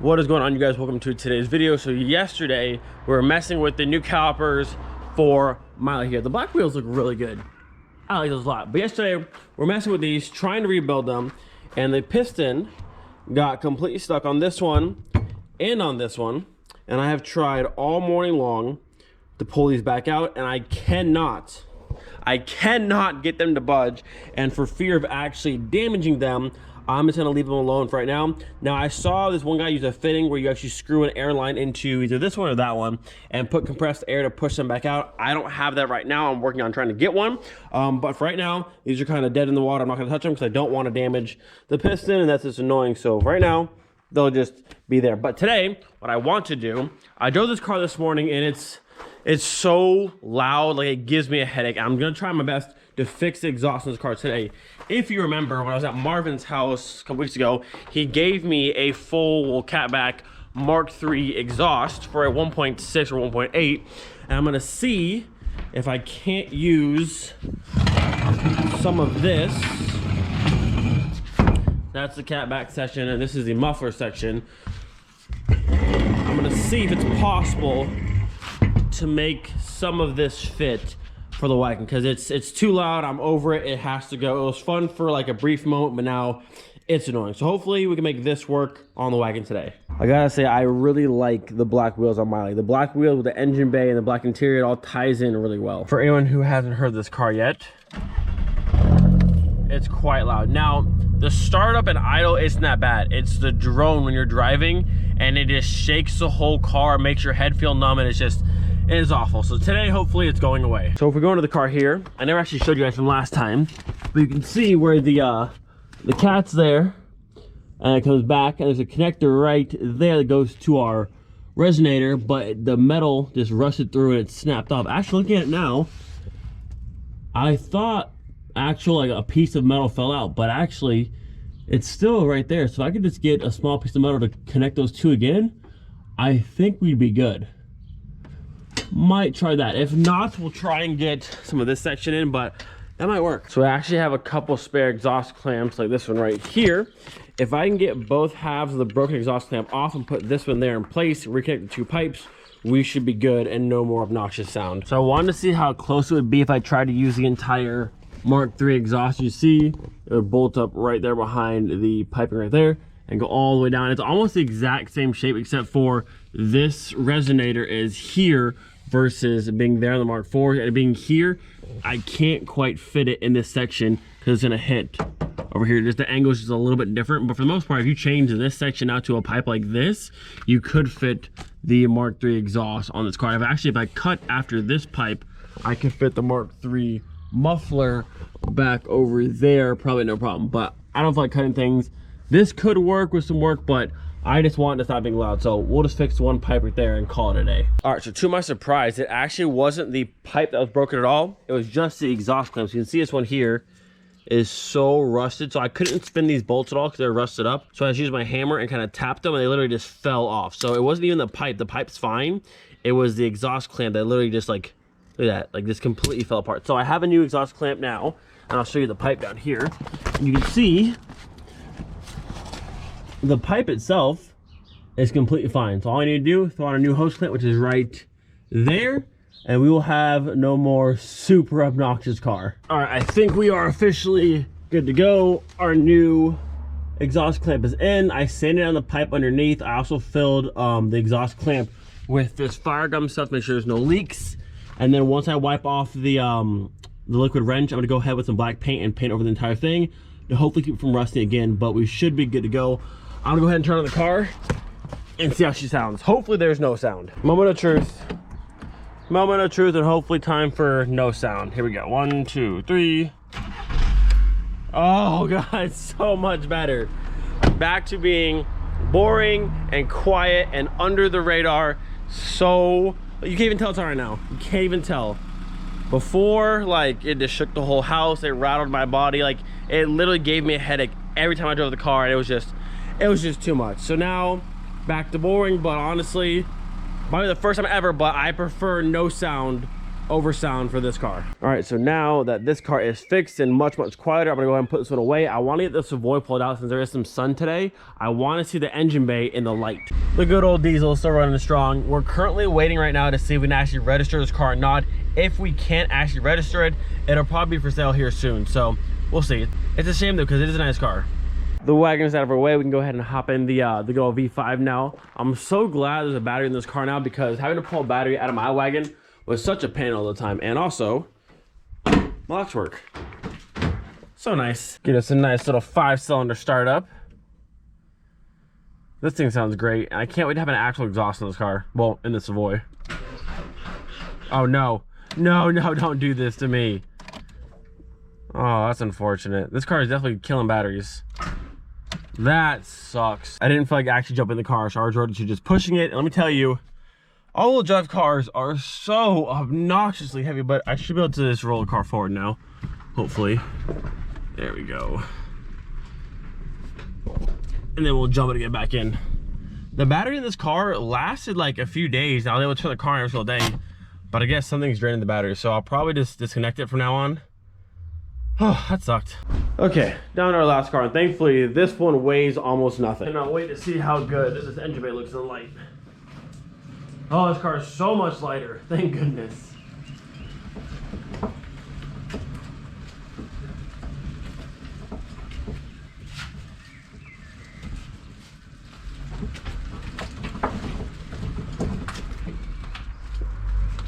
What is going on, you guys? Welcome to today's video. So yesterday we were messing with the new calipers for Miley here. The black wheels look really good. I like those a lot. But yesterday we're messing with these, trying to rebuild them, and the piston got completely stuck on this one and on this one. And I have tried all morning long to pull these back out, and I cannot get them to budge. And for fear of actually damaging them, I'm just gonna leave them alone for right now. Now, I saw this one guy use a fitting where you actually screw an air line into either this one or that one and put compressed air to push them back out. I don't have that right now. I'm working on trying to get one. But for right now, these are kind of dead in the water. I'm not gonna touch them because I don't want to damage the piston, and that's just annoying. So right now, they'll just be there. But today, what I want to do, I drove this car this morning and it's so loud, like it gives me a headache. I'm gonna try my best to fix the exhaust in this car today. If you remember, when I was at Marvin's house a couple weeks ago, he gave me a full catback Mark III exhaust for a 1.6 or 1.8, and I'm gonna see if I can't use some of this. That's the catback section, and this is the muffler section. I'm gonna see if it's possible to make some of this fit for the wagon, because it's too loud. I'm over it. It has to go. It was fun for like a brief moment, but now it's annoying. So hopefully we can make this work on the wagon today. I gotta say, I really like the black wheels on Miley. The black wheels with the engine bay and the black interior, it all ties in really well. For anyone who hasn't heard this car yet, it's quite loud. Now, the startup and idle isn't that bad. It's the drone when you're driving, and it just shakes the whole car, makes your head feel numb, and it is awful. So today, hopefully it's going away. So if we go into the car here, I never actually showed you guys from last time, but you can see where the cat's there, and it comes back, and there's a connector right there that goes to our resonator, but the metal just rusted through and it snapped off. Actually, looking at it now, I thought like a piece of metal fell out, but actually it's still right there. So if I could just get a small piece of metal to connect those two again, I think we'd be good. Might try that. If not, we'll try and get some of this section in, but that might work. So I actually have a couple spare exhaust clamps like this one right here. If I can get both halves of the broken exhaust clamp off and put this one there in place, reconnect the two pipes, we should be good and no more obnoxious sound. So I wanted to see how close it would be if I tried to use the entire Mark III exhaust. You see it would bolt up right there behind the piping right there and go all the way down. It's almost the exact same shape, except for this resonator is here versus being there on the Mark IV, and being here, I can't quite fit it in this section because it's gonna hit over here. Just the angle is just a little bit different, but for the most part, if you change this section out to a pipe like this, you could fit the Mark III exhaust on this car. If I cut after this pipe, I can fit the Mark III muffler back over there, probably no problem. But I don't feel like cutting things. This could work with some work, but I just want it to stop being loud, so we'll just fix one pipe right there and call it a day. All right, so to my surprise, it actually wasn't the pipe that was broken at all. It was just the exhaust clamp. So you can see this one here is so rusted, so I couldn't spin these bolts at all because they're rusted up. So I just used my hammer and kind of tapped them, and they literally just fell off. So it wasn't even the pipe. The pipe's fine. It was the exhaust clamp that literally just like, look at that, like this completely fell apart. So I have a new exhaust clamp now, and I'll show you the pipe down here. And you can see the pipe itself is completely fine. So all I need to do is throw on a new hose clamp, which is right there, and we will have no more super obnoxious car. All right, I think we are officially good to go. Our new exhaust clamp is in. I sanded down the pipe underneath. I also filled the exhaust clamp with this fire gum stuff to make sure there's no leaks. And then once I wipe off the liquid wrench, I'm gonna go ahead with some black paint and paint over the entire thing to hopefully keep it from rusting again, but we should be good to go. I'm gonna go ahead and turn on the car and see how she sounds. Hopefully there's no sound. Moment of truth. Moment of truth, and hopefully time for no sound. Here we go. 1, 2, 3. Oh God, so much better. Back to being boring and quiet and under the radar. So, you can't even tell it's on right now. You can't even tell. Before, like, it just shook the whole house. It rattled my body. Like, it literally gave me a headache every time I drove the car, and it was just too much. So now, back to boring, but honestly, probably the first time ever, but I prefer no sound over sound for this car. All right, so now that this car is fixed and much quieter, I'm gonna go ahead and put this one away. I want to get the Savoy pulled out since there is some sun today. I want to see the engine bay in the light. The good old diesel is still running strong. We're currently waiting right now to see if we can actually register this car or not. If we can't actually register it, it'll probably be for sale here soon, so we'll see. It's a shame though, because it is a nice car. The wagon's out of our way. We can go ahead and hop in the good old V5 now. I'm so glad there's a battery in this car now, because having to pull a battery out of my wagon was such a pain all the time. And also, locks work. So nice. Get us a nice little 5-cylinder startup. This thing sounds great. And I can't wait to have an actual exhaust in this car. Well, in the Savoy. Oh no. No, don't do this to me. Oh, that's unfortunate. This car is definitely killing batteries. That sucks. I didn't feel like actually jumping in the car, so I resorted to just pushing it. And let me tell you, all-wheel drive cars are so obnoxiously heavy, but I should be able to just roll the car forward now, hopefully. There we go. And then we'll jump it and get back in. The battery in this car lasted like a few days. Now I was able to turn the car on every single day, but I guess something's draining the battery, so I'll probably just disconnect it from now on. Oh, that sucked. Okay, down to our last car, and thankfully this one weighs almost nothing. I cannot wait to see how good this engine bay looks in the light. Oh, this car is so much lighter, thank goodness.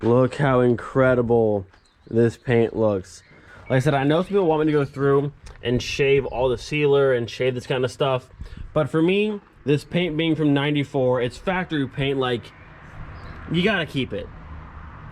Look how incredible this paint looks. Like I said, I know some people want me to go through and shave all the sealer and shave this kind of stuff, but for me, this paint being from '94, it's factory paint. Like, you gotta keep it.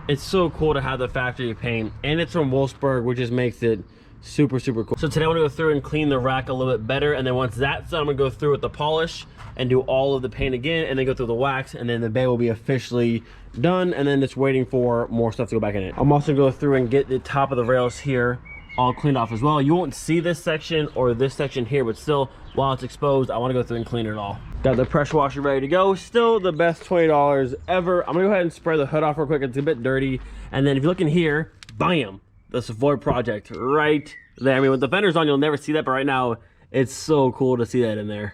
It's so cool to have the factory paint, and it's from Wolfsburg, which just makes it super cool. So today I want to go through and clean the rack a little bit better, and then once that's done, I'm gonna go through with the polish and do all of the paint again, and then go through the wax, and then the bay will be officially done, and then just waiting for more stuff to go back in it. I'm also gonna go through and get the top of the rails here all cleaned off as well. You won't see this section or this section here, but still, while it's exposed, I want to go through and clean it all. Got the pressure washer ready to go. Still the best $20 ever. I'm gonna go ahead and spray the hood off real quick. It's a bit dirty, and then if you look in here, bam, the Savoy project right there. I mean, with the fenders on, you'll never see that, but right now it's so cool to see that in there.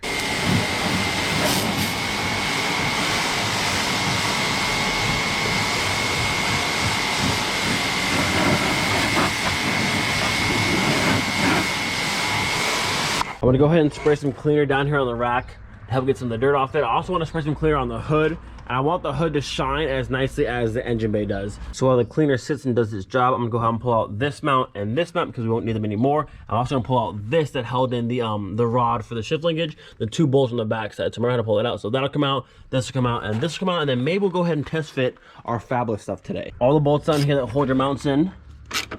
I'm gonna go ahead and spray some cleaner down here on the rack to help get some of the dirt off it. I also want to spray some cleaner on the hood, and I want the hood to shine as nicely as the engine bay does. So while the cleaner sits and does its job, I'm gonna go ahead and pull out this mount and this mount because we won't need them anymore. I'm also gonna pull out this that held in the rod for the shift linkage, the 2 bolts on the back side. So I'm gonna pull it out. So that'll come out, this will come out, and this will come out, and then maybe we'll go ahead and test fit our Fabless stuff today. All the bolts down here that hold your mounts in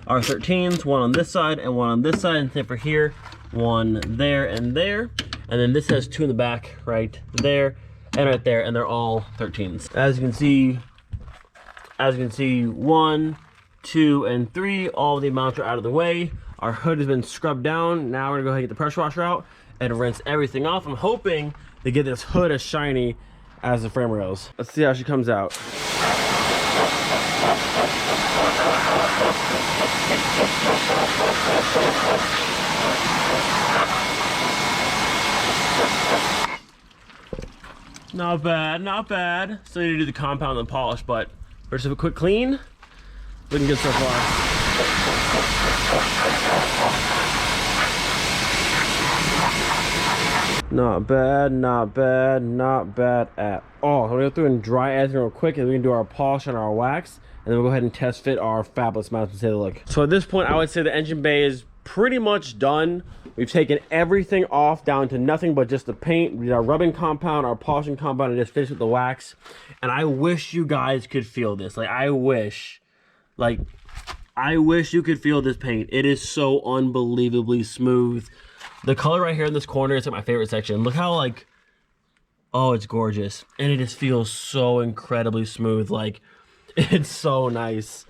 are 13s, one on this side and one on this side, and same for here, one there and there, and then this has 2 in the back right there and right there, and they're all 13s. As you can see, 1, 2, and 3, all of the mounts are out of the way. Our hood has been scrubbed down. Now we're gonna go ahead and get the pressure washer out and rinse everything off. I'm hoping to get this hood as shiny as the frame rails. Let's see how she comes out. Not bad, not bad. Still need to do the compound and polish, but for just a quick clean, looking good so far. Not bad, not bad, not bad at all. So we're gonna go through and dry everything real quick, and we can do our polish and our wax, and then we'll go ahead and test fit our Fabless mounts and say the look. So at this point, I would say the engine bay is pretty much done. We've taken everything off down to nothing but just the paint. We did our rubbing compound, our polishing compound, and just finished with the wax. And I wish you guys could feel this. I wish you could feel this paint. It is so unbelievably smooth. The color right here in this corner is like my favorite section. Look how oh, it's gorgeous. And it just feels so incredibly smooth. It's so nice.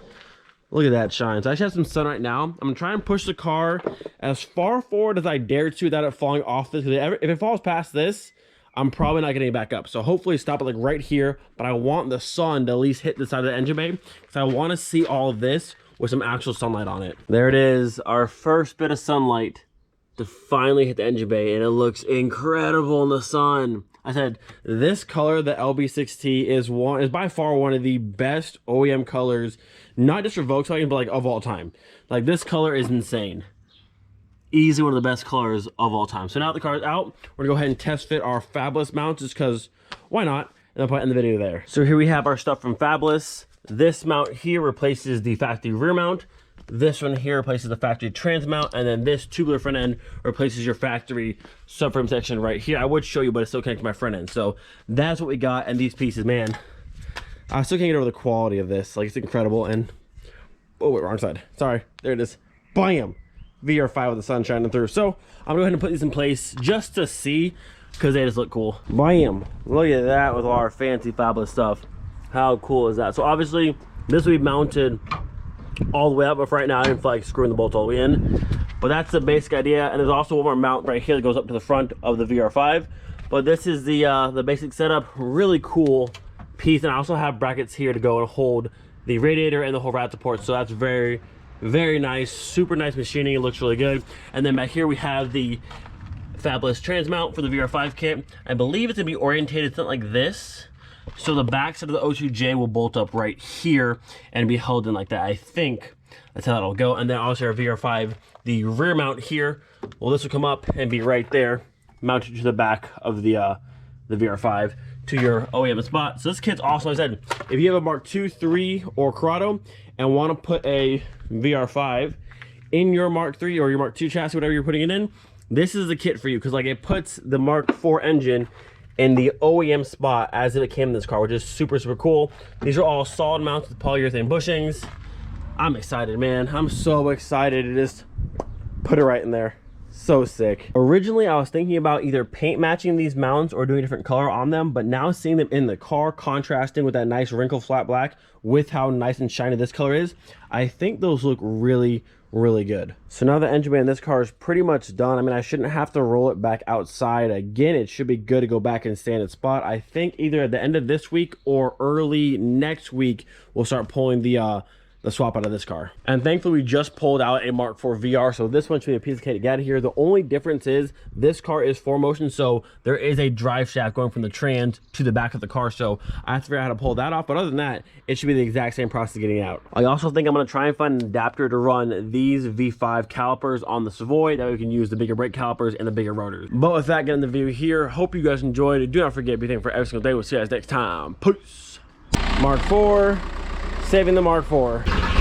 Look at that shine. So I actually have some sun right now. I'm gonna try and push the car as far forward as I dare to without it falling off this. Because if it falls past this, I'm probably not getting it back up. So hopefully stop it like right here, but I want the sun to at least hit the side of the engine bay because I want to see all of this with some actual sunlight on it. There it is, our first bit of sunlight to finally hit the engine bay, and it looks incredible in the sun. I said this color, the LB6T, is by far one of the best OEM colors, not just for Volkswagen, but like of all time. Like this color is insane. Easily one of the best colors of all time. So now that the car is out, we're gonna go ahead and test fit our Fabless mounts just because why not? And I'll put it in the video there. So here we have our stuff from Fabless. This mount here replaces the factory rear mount. This one here replaces the factory trans mount, and then this tubular front end replaces your factory subframe section right here. I would show you, but it's still connected to my front end. So that's what we got, and these pieces, man, I still can't get over the quality of this. Like, it's incredible. And oh wait, wrong side. Sorry, there it is. Bam! VR5 with the sun shining through. So I'm gonna go ahead and put these in place just to see, because they just look cool. Bam! Look at that with all our fancy Fabless stuff. How cool is that? So obviously this will be mounted all the way up, but for right now I didn't feel like screwing the bolts all the way in, but that's the basic idea. And there's also one more mount right here that goes up to the front of the VR5, but this is the basic setup. Really cool piece. And I also have brackets here to go and hold the radiator and the whole rad support, so that's very, very nice. Super nice machining. It looks really good. And then back here we have the Fabless trans mount for the VR5 kit. I believe it's gonna be orientated something like this. So the back side of the O2J will bolt up right here and be held in like that. I think that's how that'll go. And then also our VR5, the rear mount here, well, this will come up and be right there, mounted to the back of the VR5 to your OEM spot. So this kit's awesome. Like I said, if you have a Mark II, 3, or Corrado and want to put a VR5 in your Mark III or your Mark II chassis, whatever you're putting it in, this is the kit for you, because like it puts the Mark IV engine in the OEM spot as if it came in this car, which is super, super cool. These are all solid mounts with polyurethane bushings. I'm excited, man. I'm so excited to just put it right in there. So sick. Originally, I was thinking about either paint matching these mounts or doing a different color on them, but now seeing them in the car, contrasting with that nice wrinkle flat black with how nice and shiny this color is, I think those look really, really good. So now the engine bay in this car is pretty much done. I mean, I shouldn't have to roll it back outside again. It should be good to go back and stay in its spot. I think either at the end of this week or early next week, we'll start pulling the swap out of this car. And thankfully we just pulled out a Mark IV VR, so this one should be a piece of cake to get out of here. The only difference is this car is 4Motion, so there is a drive shaft going from the trans to the back of the car, so I have to figure out how to pull that off. But other than that, it should be the exact same process getting out. I also think I'm going to try and find an adapter to run these V5 calipers on the Savoy, that way we can use the bigger brake calipers and the bigger rotors. But with that, getting the video here, hope you guys enjoyed. Do not forget to be thankful for every single day. We'll see you guys next time. Peace. Mark IV, saving the Mark IV.